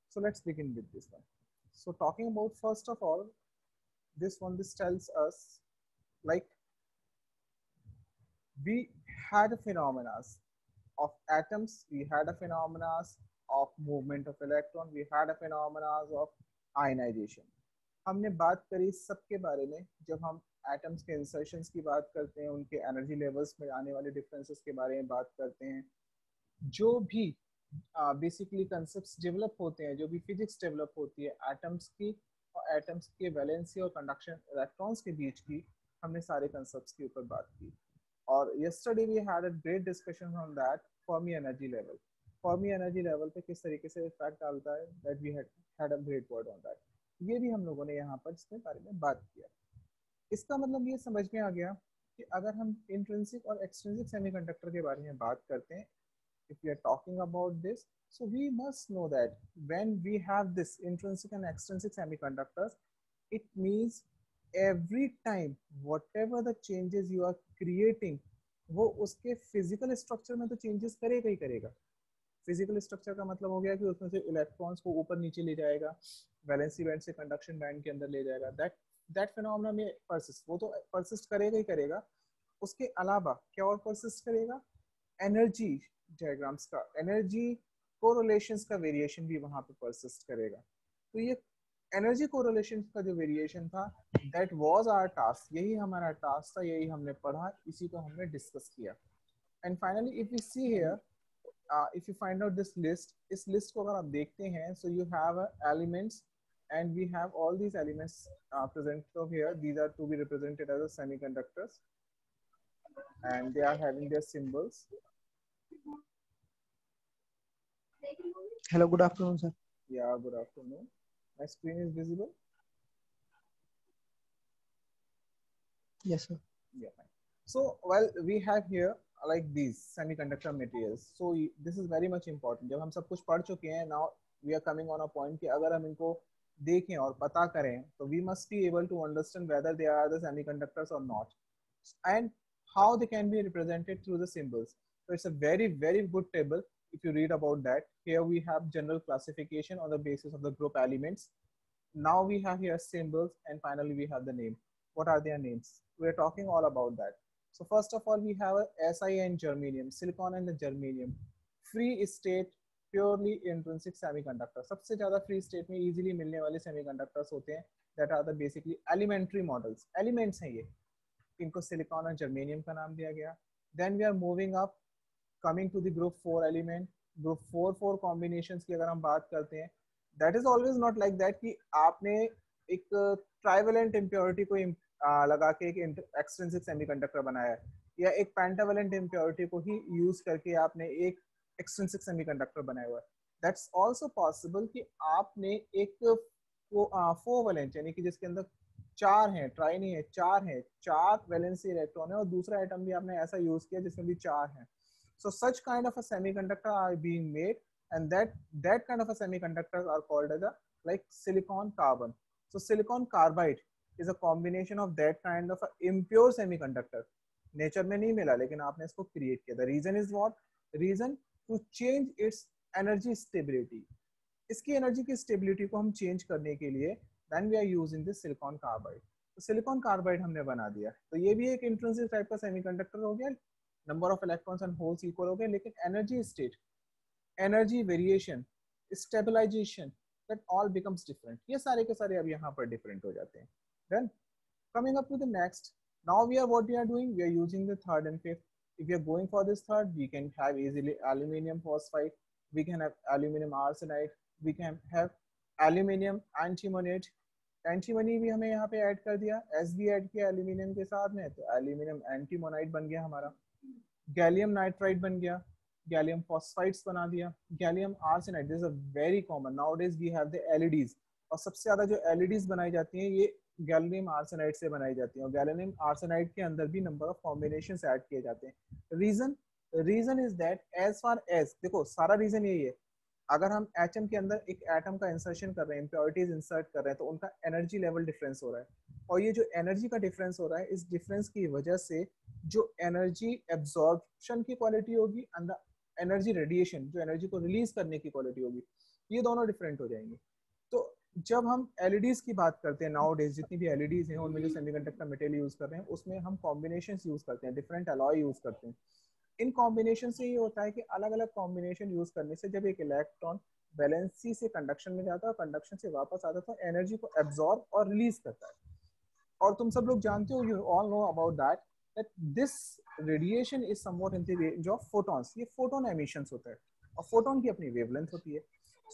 So let's begin with this one. So talking about first of all, this tells us like we had a phenomena of atoms, we had a phenomena of movement of electron, we had a phenomena of ionization. हमने बात करी सबके बारे में जब हम atoms के insertions की बात करते हैं, उनके एनर्जी लेवल्स में आने वाले डिफरेंसेस के बारे में बात करते हैं, जो भी बेसिकली कंसेप्ट्स डेवलप होते हैं, जो भी फिजिक्स डेवलप होती है एटम्स की और एटम्स के वैलेंसी और कंडक्शन इलेक्ट्रॉन्स के बीच की, हमने सारे कंसेप्ट्स के ऊपर बात की. और yesterday we had a great discussion on that Fermi energy level. Fermi energy level पे किस तरीके से इफेक्ट डालता है, that we had a great word on that. ये भी हम लोगों ने यहाँ पर इसके बारे में बात किया. इसका मतलब ये समझ में आ गया कि अगर हम इंट्रिंसिक और एक्सट्रिंसिक सेमीकंडक्टर के बारे में बात करते हैं, if we are talking about this, so we must know that when we have this intrinsic and extrinsic semiconductors, it means every time whatever the changes you are creating, वो उसके physical structure में तो changes करेगा ही करेगा. Physical structure का मतलब हो गया कि उसमें से इलेक्ट्रॉन्स को ऊपर नीचे ले जाएगा, वैलेंसी बैंड से कंडक्शन बैंड के अंदर ले जाएगा. दैट फिनोमेना में परसिस्ट, वो तो परसिस्ट करेगा ही करेगा. उसके अलावा क्या और परसिस्ट करेगा? एनर्जी डायग्राम्स का, एनर्जी कोरिलेशंस का वेरिएशन भी वहां पे परसिस्ट करेगा. तो ये एनर्जी कोरिलेशन का जो वेरिएशन था, दैट वाज आवर टास्क, यही हमारा टास्क था, यही हमने पढ़ा, इसी को हमने डिस्कस किया. And finally if we see here, if you find out this list, इस list को अगर आप देखते हैं, so you have elements and we have all these elements presented over here. These are to be represented as a semiconductors and they are having their symbols. Hello, good afternoon, sir. Yeah, good afternoon. My screen is visible? Yes, sir. Yeah, fine. So, well, we have here like these semiconductor materials. So this is very much important. जब हम सब कुछ पढ़ चुके हैं, now we are coming on a point कि अगर हम इनको देखें और पता करें, तो we must be able to understand whether they are the semiconductors or not, and how they can be represented through the symbols. So it's a very, very good table if you read about that. Here we have general classification on the basis of the group elements. Now we have here symbols, and finally we have the name. What are their names? We're talking all about that. So first of all, we have a Si and germanium, silicon and the germanium. Free state, purely intrinsic semiconductor. सबसे ज़्यादा free state में easily मिलने वाले semiconductors होते हैं. That are the basically elementary models. Elements हैं ये. इनको silicon और germanium का नाम दिया गया. Then we are moving up, coming to the group 4 element. Group 4 combinations की अगर हम बात करते हैं, that is always not like that कि आपने एक ट्राइवेलेंट इम्प्योरिटी को लगा के एक एक्सट्रिंसिक सेमीकंडक्टर बनाया है, या एक पेंटावेलेंट इम्प्योरिटी को ही यूज करके आपने एक एक्सट्रिंसिक सेमीकंडक्टर बनाया हुआ है. दैट्स आल्सो पॉसिबल कि आपने एक फोवलेंट यानी कि जिसके अंदर चार हैं, ट्राई नहीं है, चार हैं, चार वैलेंसी इलेक्ट्रॉन है, और दूसरा एटम भी आपने ऐसा यूज किया जिसमें भी चार हैं. So such kind of a semiconductor are being made, and that kind of a semiconductors are called as a like silicon carbon. So silicon carbide is a combination of that kind of a impure semiconductor. Nature में नहीं मिला, लेकिन आपने इसको create किया. The reason is what? Reason to change its energy stability. इसकी energy की stability को हम चेंज करने के लिए then we are using this silicon carbide. तो सिलिकॉन कार्बाइड हमने बना दिया. तो ये भी एक इंट्रिंसिक टाइप का सेमीकंडक्टर हो गया. Number of electrons and holes equal हो गए, लेकिन energy state, energy variation, stabilization, that all becomes different. ये सारे के सारे अब यहाँ पर डिफरेंट हो जाते हैं. Then coming up to the next, now we are what we are doing, we are using the third and fifth. if you are going for this third, we can have easily aluminum phosphide, we can have aluminum arsenide, we can have aluminum antimonate. Antimony भी हमें यहाँ पे add कर दिया, S भी add किया aluminium के साथ में, तो एल्यूमिनियम एंटीमोनाइट बन गया हमारा. गैलियम नाइट्राइड बन गया, गैलियम फॉस्फाइड्स बना दिया, gallium arsenide. This is a very common nowadays we have the LEDs, और सबसे ज्यादा जो एलईडीज बनाई जाती हैं ये गैलियम आर्सेनाइड से बनाई जाती है, और गैलियम आर्सेनाइड के अंदर भी नंबर ऑफ कॉम्बिनेशंस ऐड किए जाते हैं. Reason is that as far as, देखो सारा रीजन यही है, अगर हम एटम के अंदर एक एटम का इंसर्शन कर रहे हैं, इम्प्योरिटीज इंसर्ट कर रहे हैं, तो उनका एनर्जी लेवल डिफरेंस हो रहा है, और ये जो एनर्जी का डिफरेंस हो रहा है, इस डिफरेंस की वजह से जो एनर्जी एब्जॉर्प्शन की क्वालिटी होगी एंड द एनर्जी रेडिएशन, जो एनर्जी को रिलीज करने की क्वालिटी होगी, ये दोनों डिफरेंट हो जाएंगे। तो जब हम एलईडीज की बात करते हैं नाउ डेज, जितनी भी एलईडीज हैं उनमें जो सेमीकंडक्टर मटेरियल यूज कर रहे हैं उसमें हम कॉम्बिनेशंस यूज करते हैं, डिफरेंट अलॉय यूज करते हैं। इन कॉम्बिनेशन से ये होता है कि अलग अलग कॉम्बिनेशन यूज करने से जब एक इलेक्ट्रॉन वैलेंसी से कंडक्शन में जाता है और कंडक्शन से वापस आता है तो एनर्जी को एब्जॉर्ब और रिलीज करता है। और तुम सब लोग जानते हो, you all know about that this radiation is somewhat in the range of photons. ये फोटोन एमिशंस होता है और फोटोन की अपनी वेवलेंथ होती है।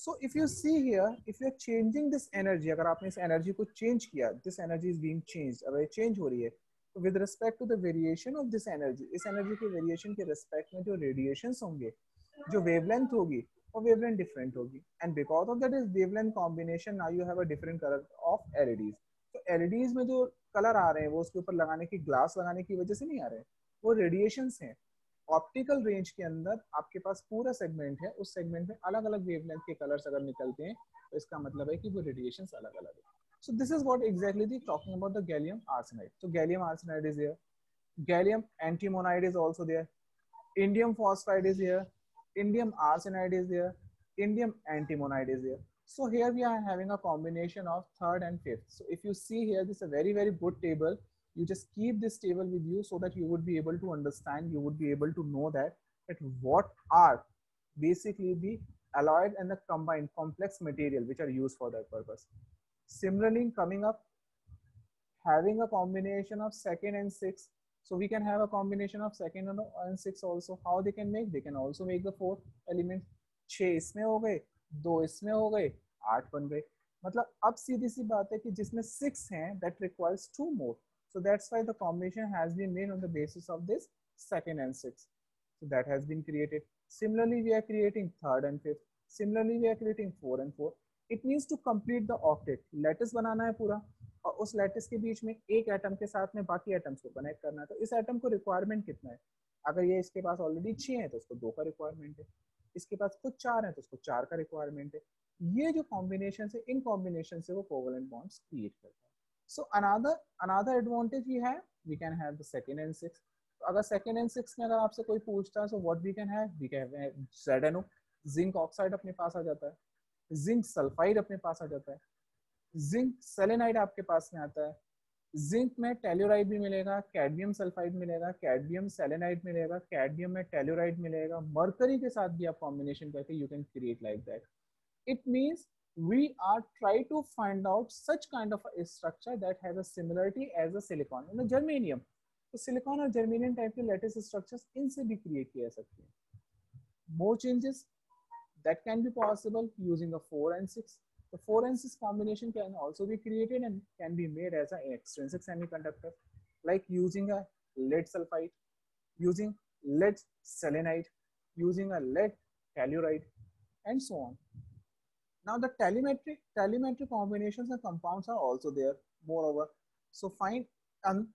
So if you see here, if you are changing this energy, अगर आपने इस एनर्जी को चेंज किया, this energy is being changed, अगर ये चेंज हो रही है तो with respect to the variation of this energy, इस एनर्जी के वेरिएशन के रिस्पेक्ट में जो रेडिएशंस होंगे, जो वेवलेंथ होगी, वो वेवलेंथ डिफरेंट होगी। And because of that is wavelength combination, now you have a different colour of LEDs. तो एलईडीज में जो कलर आ रहे हैं वो उसके ऊपर लगाने की, ग्लास लगाने की वजह से नहीं आ रहे हैं, वो रेडिएशंस हैं। ऑप्टिकल रेंज के अंदर आपके पास पूरा सेगमेंट है, उस सेगमेंट में अलग अलग वेवलेंथ के कलर्स अगर निकलते हैं तो इसका मतलब है कि वो रेडिएशंस अलग अलग है। So this is what exactly the talking about the gallium arsenide. So gallium arsenide is here. Gallium antimonide is also there. Indium phosphide is here. Indium arsenide is there. Indium antimonide is there. So here we are having a combination of third and fifth. So if you see here, this is a very, very good table. You just keep this table with you so that you would be able to understand, you would be able to know that what are basically the alloyed and the combined complex material which are used for that purpose. Similarly, coming up, having a combination of second and sixth. So we can have a combination of second and sixth also. How they can make? They can also make the fourth element. 6 इसमें हो गए, 2 इसमें हो गए, 8 बन गए। मतलब अब सीधी सी बात है कि जिसमें 6 हैं, that requires 2 more. So that's why the combination has been made on the basis of this second and sixth. So that has been created. Similarly, we are creating third and fifth. Similarly, we are creating 4 and 4. It means to complete the octet. Lattice बनाना है पूरा, और उस lattice के बीच में एक atom के साथ में बाकी एटम्स को कनेक्ट करना है। तो इस एटम को रिक्वायरमेंट कितना है? अगर ये इसके पास ऑलरेडी 6 है तो उसको 2 का रिक्वायरमेंट है, इसके पास खुद 4 है तो उसको 4 का रिक्वायरमेंट है। ये जो कॉम्बिनेशन है, इन कॉम्बिनेशन से वो कोवेलेंट बॉन्ड्स क्रिएट करता है। So another advantage we can have the second and six. तो अगर सेकंड एंड सिक्स में अगर आपसे कोई पूछता है, so what we can have ZnO, zinc oxide अपने पास आ जाता है, जिंक सल्फाइड अपने पास आ जाता है, जिंक सेलेनाइड आपके पास में आता है, जिंक में टेल्यूराइड भी मिलेगा, कैडमियम सल्फाइड मिलेगा, कैडमियम सेलेनाइड मिलेगा, कैडमियम में टेल्यूराइड मिलेगा, मरकरी के साथ भी आप कॉम्बिनेशन करके you can create like that. It means we are try to find out such kind of a structure that has a similarity as a silicon and a germanium. तो silicon और germanium type के latest structures इनसे भी create किया सकते हैं। More changes that can be possible using a 4 and 6. The 4 and 6 combination can also be created and can be made as an extrinsic semiconductor, like using a lead sulfide, using lead selenide, using a lead telluride, and so on. Now the telemetry combinations and compounds are also there. Moreover, so find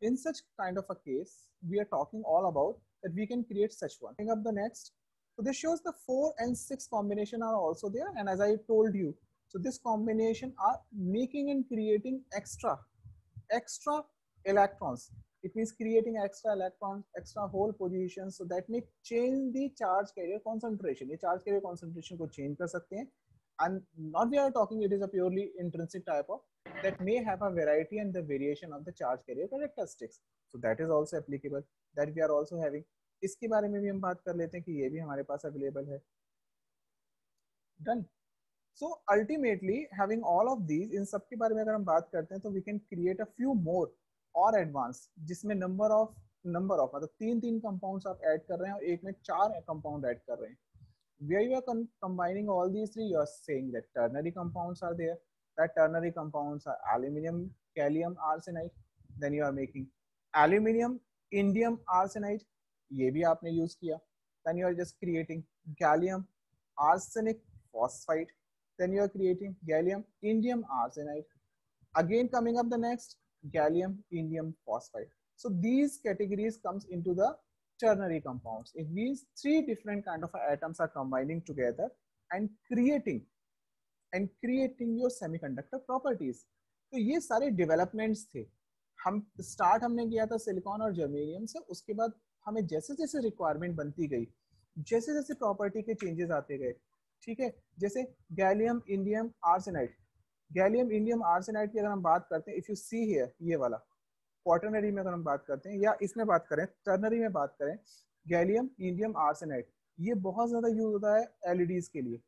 in such kind of a case, we are talking all about that we can create such one. Bring up the next. So this shows the 4 and 6 combination are also there, and as I told you, so this combination are making and creating extra electrons. It means creating extra electrons, extra hole positions, so that may change the charge carrier concentration. ये charge carrier concentration को change कर सकते हैं, and not we are talking it is a purely intrinsic type of that may have a variety and the variation of the charge carrier characteristics. So that is also applicable, that we are also having. इसके बारे में भी हम बात कर लेते हैं कि ये भी हमारे पास अवेलेबल है। Done. So ultimately having all of these, इन सब के बारे में अगर हम बात करते हैं तो we can create a few more और एडवांस, जिसमें नंबर ऑफ मतलब 3 कंपाउंड्स आप ऐड कर रहे हैं और एक में 4 कंपाउंड ऐड कर रहे हैं। Where you are combining all these three, you are saying that ternary compounds are there. That ternary compounds are aluminium, gallium arsenide. Then you are making aluminium, indium arsenide. ये भी आपने use किया. Then you are just creating gallium arsenic phosphide. Then you are creating gallium indium arsenide. Again coming up the next, gallium indium phosphide. So these categories comes into the ternary compounds. It means 3 different kind of atoms are combining together and creating your semiconductor properties. तो ये सारे developments थे। हम start हमने किया था silicon और germanium से, उसके बाद हमें जैसे जैसे रिक्वायरमेंट बनती गई, जैसे जैसे प्रॉपर्टी के चेंजेस आते गए, ठीक है, जैसे gallium indium arsenide, gallium indium arsenide की अगर हम बात करते हैं, इफ यू सी हियर, ये वाला क्वाटरनरी में अगर हम बात करते हैं या इसमें बात करें टर्नरी में बात करें, गैलियम इंडियम आर्सेनाइड ये बहुत ज्यादा यूज होता है एलईडीज के लिए,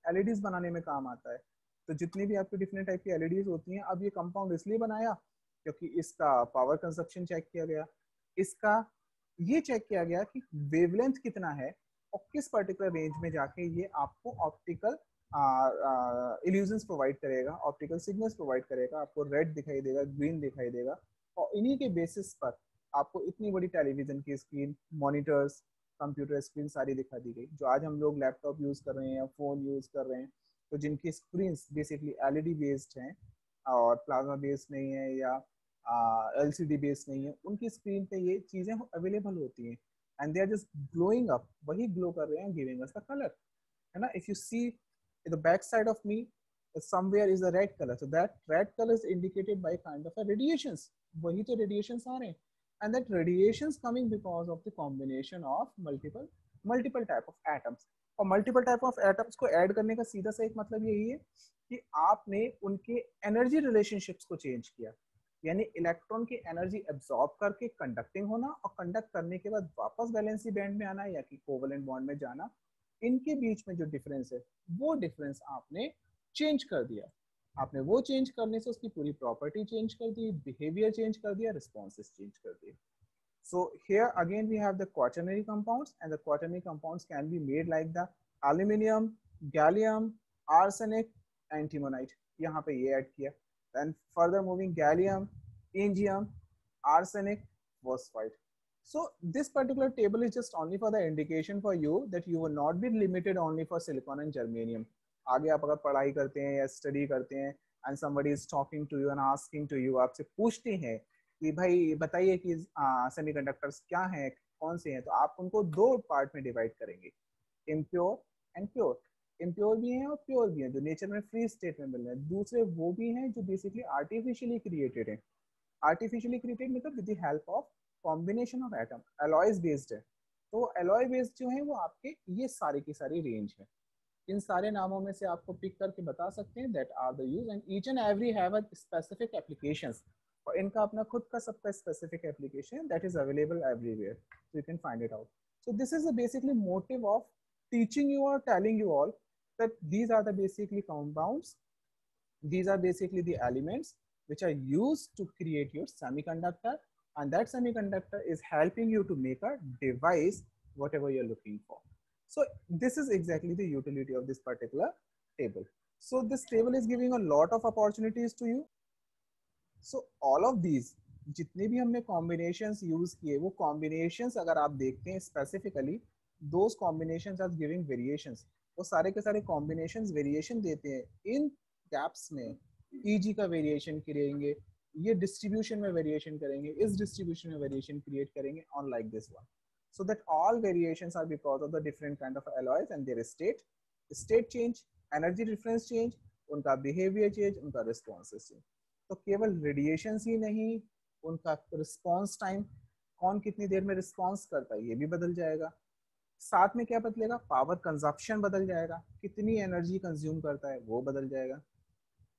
एलईडीज बनाने में काम आता है। तो जितनी भी आपकी डिफरेंट टाइप की एलईडीज होती हैं, अब ये कंपाउंड इसलिए बनाया क्योंकि इसका पावर कंजप्शन चेक किया गया, इसका ये चेक किया गया कि वेवलेंथ कितना है और किस पर्टिकुलर रेंज में जाके ये आपको ऑप्टिकल इल्यूजन्स प्रोवाइड करेगा, ऑप्टिकल सिग्नल्स प्रोवाइड करेगा, आपको रेड दिखाई देगा, ग्रीन दिखाई देगा, और इन्हीं के बेसिस पर आपको इतनी बड़ी टेलीविजन की स्क्रीन, मॉनिटर्स, कंप्यूटर स्क्रीन सारी दिखा दी गई। जो आज हम लोग लैपटॉप यूज कर रहे हैं या फोन यूज कर रहे हैं, तो जिनकी स्क्रीन बेसिकली एलईडी बेस्ड हैं और प्लाज्मा बेस्ड नहीं है या एलसीडी बेस्ड नहीं है, उनकी स्क्रीन पे ये चीजें अवेलेबल होती हैं and they are just glowing up, वही ग्लो कर रहे हैं, गिविंग अस द कलर, है ना। If you see the back side of me somewhere is a red color, so that red color is indicated by kind of a radiations, वही तो radiations आ रहे हैं, and that radiations coming because of the combination of multiple type of atoms, और multiple type of atoms को add करने का सीधा सा एक मतलब यही है कि आपने उनके एनर्जी रिलेशनशिप्स को चेंज किया, यानी इलेक्ट्रॉन की एनर्जी एब्जॉर्ब करके कंडक्टिंग होना और कंडक्ट करने के बाद वापस वैलेंसी बैंड में आना या कि कोवेलेंट बॉन्ड में जाना, इनके बीच में जो डिफरेंस है वो डिफरेंस आपने चेंज कर दिया, आपने वो चेंज करने से उसकी पूरी प्रॉपर्टी चेंज कर दी, बिहेवियर चेंज कर दिया, रिस्पॉन्सेस चेंज कर दिए। So here again we have the quaternary compounds, and the quaternary compounds can be made like the aluminium, gallium, arsenic, antimonite, यहाँ पे ये ऐड किया, then further moving gallium, indium, arsenic, phosphite. So this particular table is just only for the indication for you that you will not be limited only for silicon and germanium. आगे आप अगर पढ़ाई करते हैं या study करते हैं and somebody is talking to you and asking to you, आपसे पूछते हैं कि भाई बताइए कि सेमीकंडक्टर्स क्या हैं, कौन से हैं, तो आप उनको दो पार्ट में डिवाइड करेंगे, इम्प्योर एंड प्योर। इम्प्योर भी हैं और प्योर भी हैं जो नेचर में फ्री स्टेट में मिल रहे हैं, दूसरे वो भी हैं जो बेसिकली आर्टिफिशियली क्रिएटेड हैं। आर्टिफिशियली क्रिएटेड मतलब with the help of combination of atom, alloys based है। तो एलॉय बेस्ड जो है वो आपके ये सारी की सारी रेंज है। इन सारे नामों में से आपको पिक करके बता सकते हैं that are the use, and each and every have a specific applications, और इनका अपना खुद का सबका specific application that is available everywhere, so you can find it out. So this is the basically motive of teaching you or telling you all that these are the basically compounds, these are basically the elements which are used to create your semiconductor, and that semiconductor is helping you to make a device whatever you're looking for. So this is exactly the utility of this particular table. So this table is giving a lot of opportunities to you. So all of these जितने भी हमने combinations use किए, वो combinations अगर आप देखते हैं specifically, those combinations are giving variations, वो सारे के सारे combinations variation देते हैं इन gaps में, EG का variation करेंगे, ये distribution में variation करेंगे, इस distribution में variation create करेंगे on like this one, so that all variations are because of the different kind of alloys and their state change, energy difference change, उनका behavior change, उनका responses change। तो केवल radiation ही नहीं, उनका response time, कौन कितनी देर में रिस्पॉन्स करता है ये भी बदल जाएगा, साथ में क्या बदलेगा, पावर कंजप्शन बदल जाएगा, कितनी एनर्जी कंज्यूम करता है वो बदल जाएगा,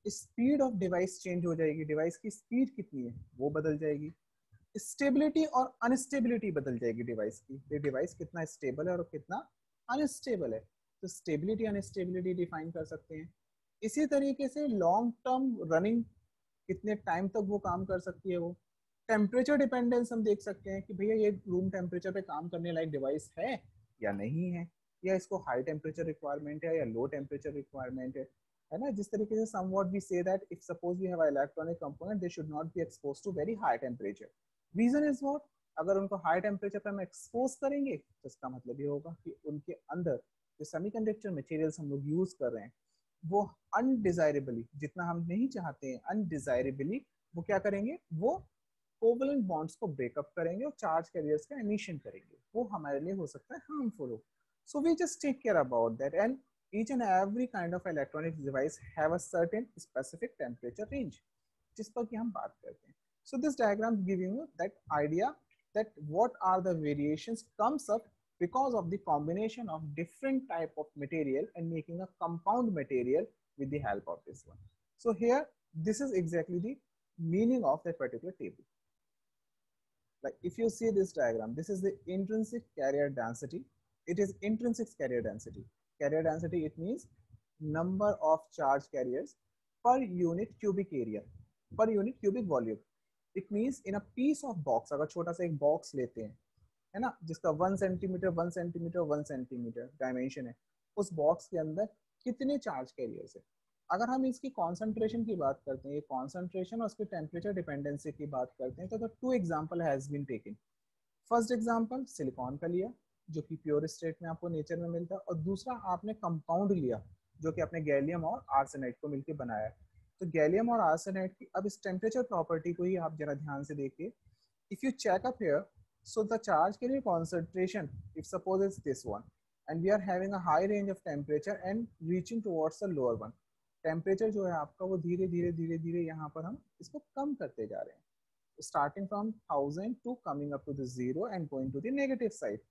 स्पीड ऑफ डिवाइस चेंज हो जाएगी, डिवाइस की स्पीड कितनी है वो बदल जाएगी, स्टेबिलिटी और अनस्टेबिलिटी बदल जाएगी डिवाइस की, ये डिवाइस कितना स्टेबल है और कितना अनस्टेबल है, तो स्टेबिलिटी अनस्टेबिलिटी डिफाइन कर सकते हैं। इसी तरीके से लॉन्ग टर्म रनिंग, कितने टाइम तक वो काम कर सकती है, वो टेम्परेचर डिपेंडेंस हम देख सकते हैं कि भैया ये रूम टेम्परेचर पे काम करने लायक डिवाइस है या नहीं है, या इसको हाई टेम्परेचर रिक्वायरमेंट है या लो टेम्परेचर रिक्वायरमेंट है ना। जिस तरीके से somewhat we say that if suppose we have electronic component they should not be expose to very high temperature, reason is what, अगर उनको हाई टेम्परेचर पे हम एक्सपोज करेंगे तो इसका मतलब ये होगा कि उनके अंदर जो सेमीकंडक्टर मटेरियल्स हम लोग यूज कर रहे हैं वो अनडिजायरेबली, जितना हम नहीं चाहते हैं अनडिजायरेबली, वो क्या करेंगे, वो कोवलेंट बॉन्ड्स को ब्रेकअप करेंगे और चार्ज कैरियर्स का एमिशन करेंगे, वो हमारे लिए हो सकता है हार्मफुल हो। So we just take care about that, and each and every kind of electronic device have a certain specific temperature range जिस पर कि हम बात करते हैं। So this diagram giving you that idea that what are the variations comes up because of the combination of different type of material and making a compound material with the help of this one. So here, this is exactly the meaning of that particular table. Like if you see this diagram, this is the intrinsic carrier density. It is intrinsic carrier density. Carrier density, it means number of charge carriers per unit cubic area, per unit cubic volume. It means in a piece of box, अगर छोटा सा एक box लेते हैं, है ना, जिसका 1 centimetre 1 centimetre 1 centimetre dimension है, उस बॉक्स के अंदर कितने चार्ज कैरियर्स है। अगर हम इसकी कॉन्सेंट्रेशन की बात करते हैं, कॉन्सेंट्रेशन और उसकी टेम्परेचर डिपेंडेंसी की बात करते हैं, तो 2 example has been taken. First example silicon का लिया, जो कि प्योर स्टेट में आपको नेचर में मिलता है, और दूसरा आपने कंपाउंड लिया, जो कि आपने गैलियम और आर्सेनाइड को मिलकर बनाया है। तो गैलियम और आर्सेनाइड की अब इस टेम्परेचर प्रॉपर्टी को ही आप जरा ध्यान से देखिए। If you check up here, so the charge carrier concentration, if suppose it's this one, and we are having a high range of temperature and reaching towards the lower one, temperature जो है आपका वो धीरे धीरे धीरे धीरे यहाँ पर हम इसको कम करते जा रहे हैं, starting from 1000 to coming up to the 0 and going to the negative side.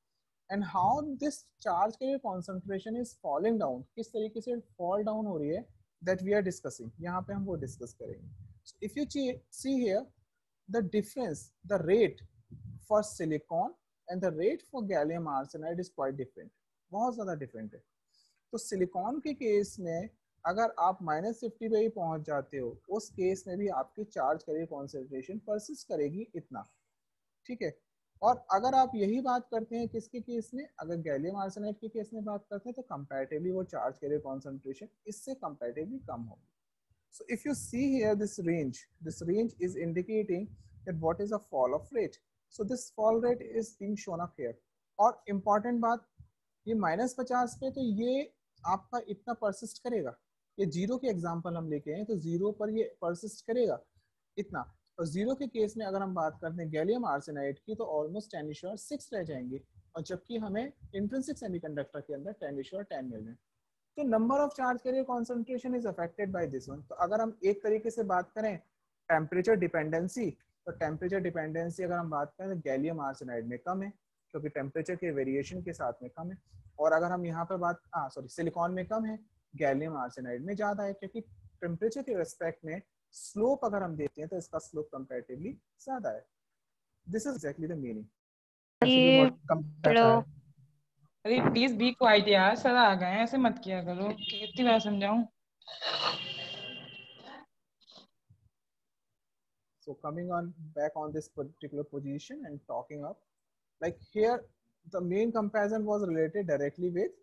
And how this charge carrier concentration is falling down, किस तरीके से fall down हो रही है, that we are discussing, यहाँ पे हम वो discuss करेंगे. So if you see here, the difference, the rate for silicon and the rate for gallium arsenide is quite different, बहुत ज़्यादा different है. तो सिलिकॉन के केस में अगर आप -50 पे ही पहुंच जाते हो, उस केस में भी आपकी चार्ज कैरियर कॉन्सेंट्रेशन परसिस्ट करेगी इतना, ठीक है। और अगर आप यही बात करते हैं किसके केस में, अगर गैलियम आर्सेनाइड के केस में बात करते हैं, तो कंपैरेटिवली वो चार्ज कैरियर कॉन्सेंट्रेशन इससे कंपैरेटिवली कम होगी. So if you see here this range is indicating that what is a fall of rate. So this fall rate is being shown up here. और important बात, ये -50 पे तो ये आपका इतना परसिस्ट करेगा, ये जीरो के एग्जांपल हम लेके आए तो जीरो पर ये परसिस्ट करेगा इतना, और जीरो के केस में अगर हम बात करते हैं गैलियम आर्सेनाइड की तो ऑलमोस्ट 10⁻6 रह जाएंगे, और जबकि हमें इंट्रिंसिक सेमीकंडक्टर के अंदर 10⁻10 मिल रहे हैं. तो number of charge carrier concentration is affected by this one. तो अगर हम एक तरीके से बात करें टेम्परेचर डिपेंडेंसी, तो टेम्परेचर डिपेंडेंसी अगर हम बात करें तो गैलियम आर्सेनाइड में कम है, क्योंकि टेम्परेचर के वेरिएशन के साथ में कम है. और अगर हम यहाँ पर बात सिलिकॉन में कम है, गैलियम आर्सेनाइड में ज्यादा है, क्योंकि टेम्परेचर के रेस्पेक्ट में स्लोप अगर हम देखते हैं तो इसका स्लोप कंपैरेटिवली ज्यादा है. This is actually the meaning. Hello, अरे प्लीज बी क्वाइट यार, सर आ गए हैं, ऐसे मत किया करो, कितनी बार समझाऊं. So coming on back on this particular position and talking up, like here the main comparison was related directly with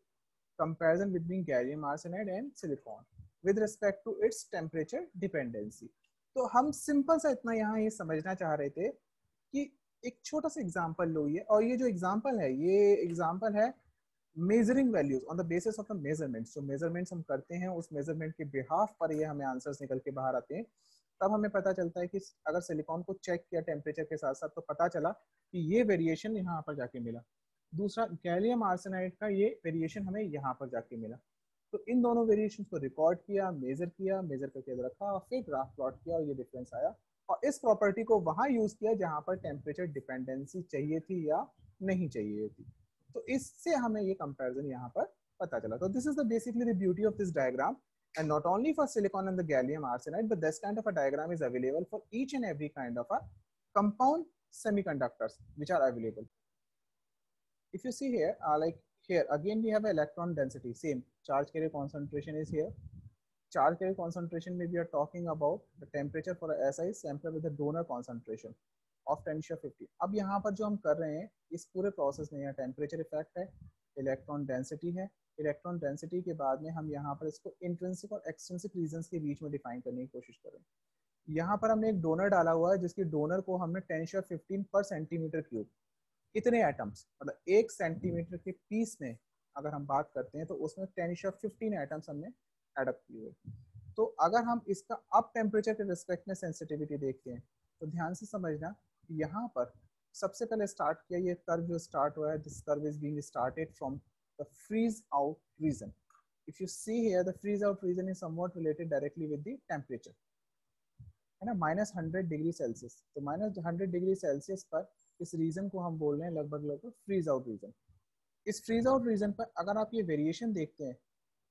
comparison between gallium arsenide and silicon with respect to its temperature dependency. तो हम simple सा इतना यहाँ ये समझना चाह रहे थे कि एक छोटा सा एग्जांपल लो ये, और ये जो एग्जांपल है, ये एग्जांपल है measuring values on the basis of the measurements. जो मेजरमेंट्स हम करते हैं उस मेजरमेंट के बिहाफ पर ये हमें आंसर्स निकल के बाहर आते हैं. तब हमें पता चलता है कि अगर सिलिकॉन को चेक किया टेम्परेचर के साथ साथ तो पता चला कि ये वेरिएशन यहाँ पर जाके मिला. दूसरा गैलियम आर्सेनाइड का ये वेरिएशन हमें यहाँ पर जाके मिला. तो इन दोनों वेरिएशन को रिकॉर्ड किया, मेजर करके रखा, और फिर ग्राफ प्लॉट किया और ये डिफरेंस आया, और इस प्रॉपर्टी को वहां यूज किया जहां पर टेम्परेचर डिपेंडेंसी चाहिए थी या नहीं चाहिए थी. तो इससे हमें ये कंपैरिजन यहाँ पर पता चला. तो this is the basically the beauty of this diagram. And not only for silicon and the gallium arsenide, but this kind of a diagram is available for each and every kind of a compound semiconductors which are available. If you see here, like here again we have electron density, same charge carrier concentration is here. Charge carrier concentration में we are talking about the temperature for a SI sample with the donor concentration of 10⁻50. अब यहाँ पर जो हम कर रहे हैं इस पूरे प्रोसेस में, यहाँ टेम्परेचर इफेक्ट है, इलेक्ट्रॉन डेंसिटी है, इलेक्ट्रॉन डेंसिटी के बाद में हम यहाँ पर इसको इंट्रिंसिक और एक्सट्रिंसिक रीजंस के बीच में डिफाइन करने की कोशिश करें. यहाँ पर हमने एक डोनर डाला हुआ है, जिसकी डोनर को हमने 10⁻15 पर सेंटीमीटर क्यूब, इतने एटम्स, मतलब 1 सेंटीमीटर के पीस में अगर हम बात करते हैं तो उसमें 10⁻15 एटम्स हमने एडअप किए हुए. तो अगर हम इसका अब टेम्परेचर के रिस्पेक्ट में सेंसिटिविटी देखते हैं तो ध्यान से समझना, यहाँ पर सबसे पहले स्टार्ट किया, ये कर्व जो स्टार्ट हुआ है, this curve is being started from the freeze out region. If you see here, the freeze out region is somewhat related directly with the temperature, है ना, -100 डिग्री सेल्सियस. तो -100 डिग्री सेल्सियस पर इस reason को हम बोल रहे हैं लगभग फ्रीज आउट रीजन. इस फ्रीज आउट रीजन पर अगर आप ये वेरिएशन देखते हैं,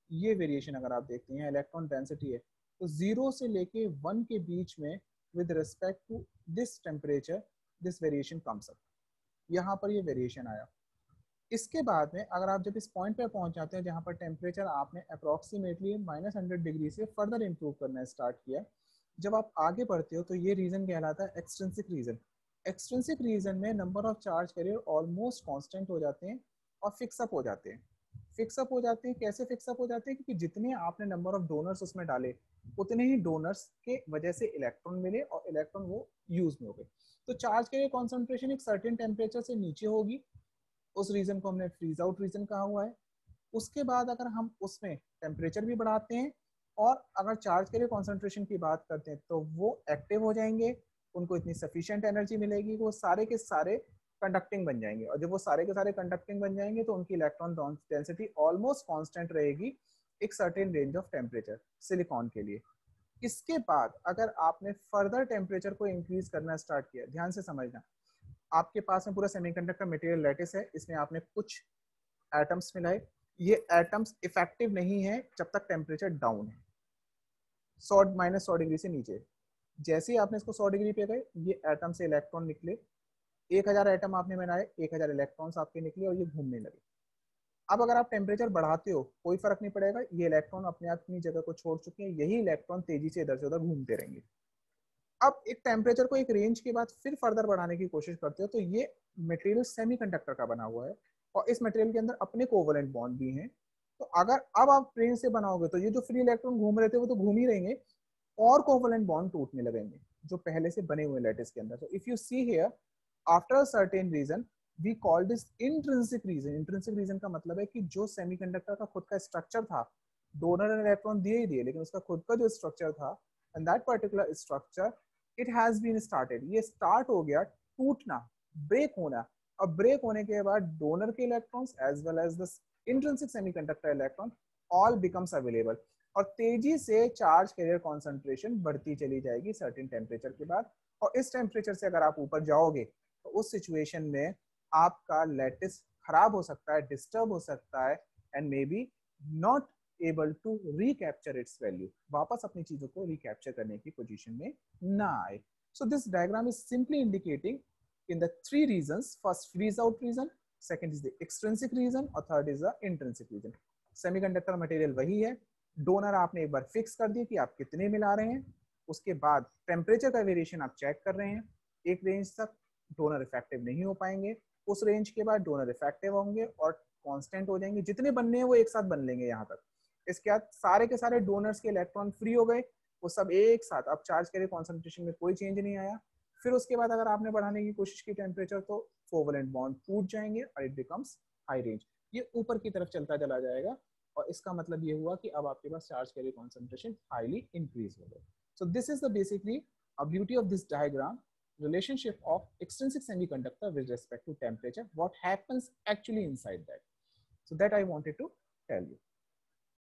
ये वेरिएशन अगर आप देखते हैं, इलेक्ट्रॉन डेंसिटी है, तो 0 से लेके 1 के बीच में with respect to this temperature this variation comes up, यहाँ पर ये वेरिएशन आया। इसके बाद में अगर आप जब इस पॉइंट पे पहुंच जाते हैं जहाँ पर टेम्परेचर आपने अप्रॉक्सीमेटली -100 डिग्री से फर्दर इंप्रूव करना स्टार्ट किया, जब आप आगे बढ़ते हो तो ये रीजन कहलाता है एक्सट्रिंसिक रीजन। एक्सट्रिंसिक रीजन में number of charge carrier almost constant हो जाते हैं और फिक्सअप हो जाते हैं। फिक्सअप हो जाते हैं, कैसे फिक्सअप हो जाते हैं? क्योंकि जितने आपने नंबर ऑफ डोनर्स उसमें डाले उतने ही डोनर्स के वजह से इलेक्ट्रॉन मिले और इलेक्ट्रॉन वो यूज में हो गए। तो चार्ज कैरियर कॉन्सेंट्रेशन एक सर्टेन टेम्परेचर से नीचे होगी, उस रीजन को हमने फ्रीज आउट रीजन कहा हुआ है। उसके बाद अगर हम उसमें टेम्परेचर भी बढ़ाते हैं और अगर चार्ज कैरियर कॉन्सेंट्रेशन की बात करते हैं तो वो एक्टिव हो जाएंगे, उनको इतनी सफिशिएंट एनर्जी मिलेगी, वो सारे के सारे कंडक्टिंग बन जाएंगे। और जब वो सारे के सारे कंडक्टिंग बन जाएंगे तो उनकी इलेक्ट्रॉन डेंसिटी ऑलमोस्ट कांस्टेंट रहेगी एक certain range of temperature silicon के लिए। इसके बाद अगर आपने फर्दर टेम्परेचर को इंक्रीज करना स्टार्ट किया, ध्यान से समझना, आपके पास में पूरा सेमीकंडक्टर मटेरियल लैटिस है, इसमें आपने कुछ एटम्स मिलाए, ये एटम्स इफेक्टिव नहीं है जब तक टेम्परेचर डाउन है, 100 डिग्री से नीचे। जैसे ही आपने इसको 100 डिग्री पे गए, ये एटम से इलेक्ट्रॉन निकले, 1000 एटम आपने बनाए, 1000 इलेक्ट्रॉन्स आपके निकले और ये घूमने लगे। अब अगर आप टेम्परेचर बढ़ाते हो कोई फर्क नहीं पड़ेगा, ये इलेक्ट्रॉन अपने आप अपनी जगह को छोड़ चुके हैं, यही इलेक्ट्रॉन तेजी से इधर से उधर घूमते रहेंगे। अब एक टेम्परेचर को एक रेंज के बाद फिर फर्दर बढ़ाने की कोशिश करते हो, तो ये मटेरियल सेमीकंडक्टर का बना हुआ है और इस मटेरियल के अंदर अपने कोवलेंट बॉन्ड भी हैं। तो अगर अब आप ट्रेन से बनाओगे तो ये जो फ्री इलेक्ट्रॉन घूम रहे थे वो तो घूम ही रहेंगे और कोवलेंट बॉन्ड टूटने लगेंगे जो पहले से बने हुए लैटिस के अंदर। तो if you see here after a certain region we call this intrinsic region. Intrinsic region का मतलब है कि जो सेमीकंडक्टर का खुद का स्ट्रक्चर था, डोनर ने इलेक्ट्रॉन दिए ही दिए, लेकिन उसका खुद का जो स्ट्रक्चर था and that particular structure it has been started, ये स्टार्ट हो गया टूटना, ब्रेक होना। अब ब्रेक होने के बाद डोनर के electrons as well as the intrinsic semiconductor electron all becomes available और तेजी से चार्ज कैरियर कॉन्सेंट्रेशन बढ़ती चली जाएगी सर्टेन टेम्परेचर के बाद। और इस टेम्परेचर से अगर आप ऊपर जाओगे तो उस सिचुएशन में आपका लैटिस खराब हो सकता है, डिस्टर्ब हो सकता है and may be not able to recapture its value, वापस अपनी चीजों को recapture करने की पोजीशन में ना आए। So this diagram is simply indicating in the three reasons: first freeze out reason, second is the extrinsic reason और third is the intrinsic reason। Semiconductor material वही है, डोनर आपने एक बार फिक्स कर दिया कि आप कितने मिला रहे हैं, उसके बाद टेम्परेचर का वेरिएशन आप चेक कर रहे हैं, एक रेंज तक डोनर इफेक्टिव नहीं हो पाएंगे, उस रेंज के बाद डोनर इफेक्टिव होंगे और कांस्टेंट हो जाएंगे, जितने बनने हैं वो एक साथ बन लेंगे यहाँ तक। इसके बाद सारे के सारे डोनर्स के इलेक्ट्रॉन फ्री हो गए, वो सब एक साथ, अब चार्ज कैरियर कॉन्सेंट्रेशन में कोई चेंज नहीं आया। फिर उसके बाद अगर आपने बढ़ाने की कोशिश की टेम्परेचर तो कोवलेंट बॉन्ड टूट जाएंगे और इट बिकम्स हाई रेंज, ये ऊपर की तरफ चलता चला जाएगा और इसका मतलब ये हुआ कि अब आपके पास charge carrier concentration highly increase हो गए। So this is the basically a beauty of this diagram, relationship of extrinsic semiconductor with respect to temperature, what happens actually inside that. So that I wanted to tell you.